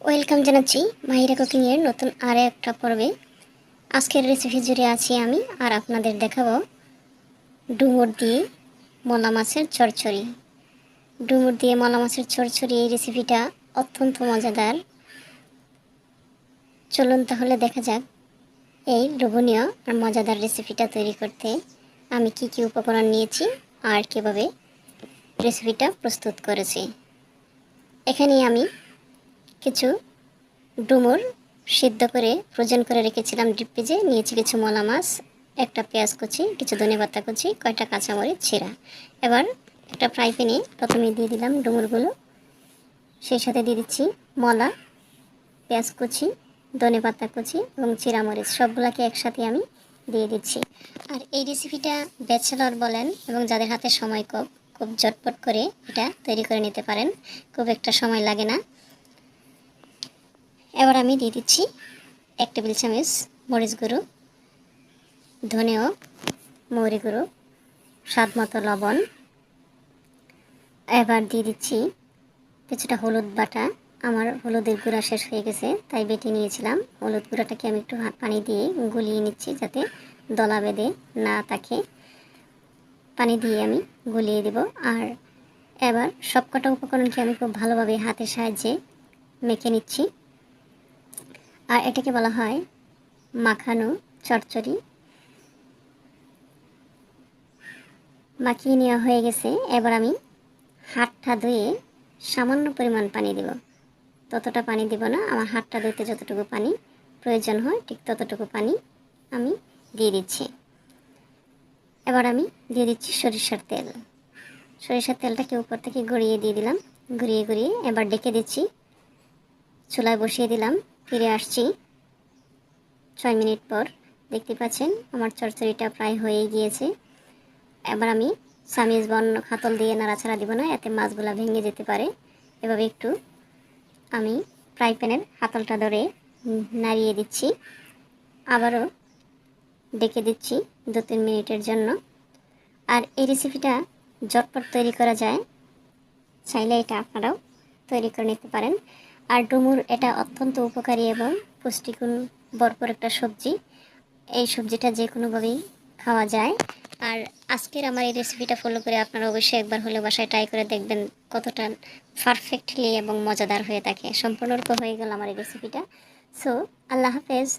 Welcome জানাচ্ছি মাহিরা কুকিংয়ের নতুন আরও একটা পর্বে। আজকের রেসিপি জুড়ে আছি আমি, আর আপনাদের দেখাবো ডুমুর দিয়ে মলা মাছের চচ্চড়ি। ডুমুর দিয়ে মলা মাছের চচ্চড়ি, এই রেসিপিটা অত্যন্ত মজাদার। চলুন তাহলে দেখা যাক এই লোভনীয় আর মজাদার রেসিপিটা তৈরি করতে আমি কি কি উপকরণ নিয়েছি আর কীভাবে রেসিপিটা প্রস্তুত করেছি। এখানে আমি কিছু ডুমুর সিদ্ধ করে ফ্রোজেন করে রেখেছিলাম ডিপ ফ্রিজে, নিয়েছি কিছু মলা মাছ, একটা পেঁয়াজ কুচি, কিছু ধনেপাতা কুচি, কয়টা কাঁচামরিচ ছিঁড়া। এবার একটা ফ্রাই প্যানে প্রথমে দিয়ে দিলাম ডুমুরগুলো, সেই সাথে দিয়ে দিচ্ছি মলা, পেঁয়াজ কুচি, ধনেপাতা কুচি এবং চিরামরিচ, সবগুলোকে একসাথে আমি দিয়ে দিচ্ছি। আর এই রেসিপিটা ব্যাচেলর বলেন এবং যাদের হাতে সময় কম, খুব ঝটপট করে এটা তৈরি করে নিতে পারেন, খুব একটা সময় লাগে না। এবার আমি দিয়ে দিচ্ছি 1 টেবিল চামচ মরিচ গুঁড়ো, ধনে ও মৌরি গুঁড়ো, স্বাদ মতো লবণ। এবার দিয়ে দিচ্ছি কিছুটা হলুদ বাটা। আমার হলুদের গুঁড়া শেষ হয়ে গেছে তাই বেটে নিয়েছিলাম। হলুদ গুঁড়াটাকে আমি একটু পানি দিয়ে গুলিয়ে নিচ্ছি যাতে দলা বেঁধে না থাকে। পানি দিয়ে আমি গুলিয়ে দেব। আর এবার সবকটা উপকরণকে আমি খুব ভালোভাবে হাতের সাহায্যে মেখে নিচ্ছি। আর এটাকে বলা হয় মাখানো চচ্চড়ি। মাখিয়ে নেওয়া হয়ে গেছে। এবার আমি হাতটা ধুয়ে সামান্য পরিমাণ পানি দেব, ততটা পানি দেব না, আমার হাতটা ধুতে যতটুকু পানি প্রয়োজন হয় ঠিক ততটুকু পানি আমি দিয়ে দিচ্ছি। এবার আমি দিয়ে দিচ্ছি সরিষার তেল। সরিষার তেলটাকে উপর থেকে গড়িয়ে দিয়ে দিলাম, ঘুরিয়ে ঘুরিয়ে এবার ডেকে দিচ্ছি। চুলায় বসিয়ে দিলাম। ফিরে আসছি 6 মিনিট পর। দেখতে পাচ্ছেন আমার চচ্চড়িটা প্রায় হয়ে গিয়েছে। এবার আমি চামিচ বন্ধ হাতল দিয়ে নাড়াচাড়া দিব না, এতে মাছগুলো ভেঙে যেতে পারে। এভাবে একটু আমি ফ্রাই প্যানের হাতলটা ধরে নাড়িয়ে দিচ্ছি, আবারও ডেকে দিচ্ছি 2-3 মিনিটের জন্য। আর এই রেসিপিটা ঝটপট তৈরি করা যায়, চাইলে এটা আপনারাও তৈরি করে নিতে পারেন। আর ডুমুর এটা অত্যন্ত উপকারী এবং পুষ্টিগুণ ভরপুর একটা সবজি। এই সবজিটা যে কোনোভাবেই খাওয়া যায়। আর আজকের আমার এই রেসিপিটা ফলো করে আপনারা অবশ্যই একবার হলেও বাসায় ট্রাই করে দেখবেন কতটা পারফেক্টলি এবং মজাদার হয়ে থাকে। সম্পূর্ণরূপে হয়ে গেল আমার এই রেসিপিটা। সো আল্লাহ হাফেজ।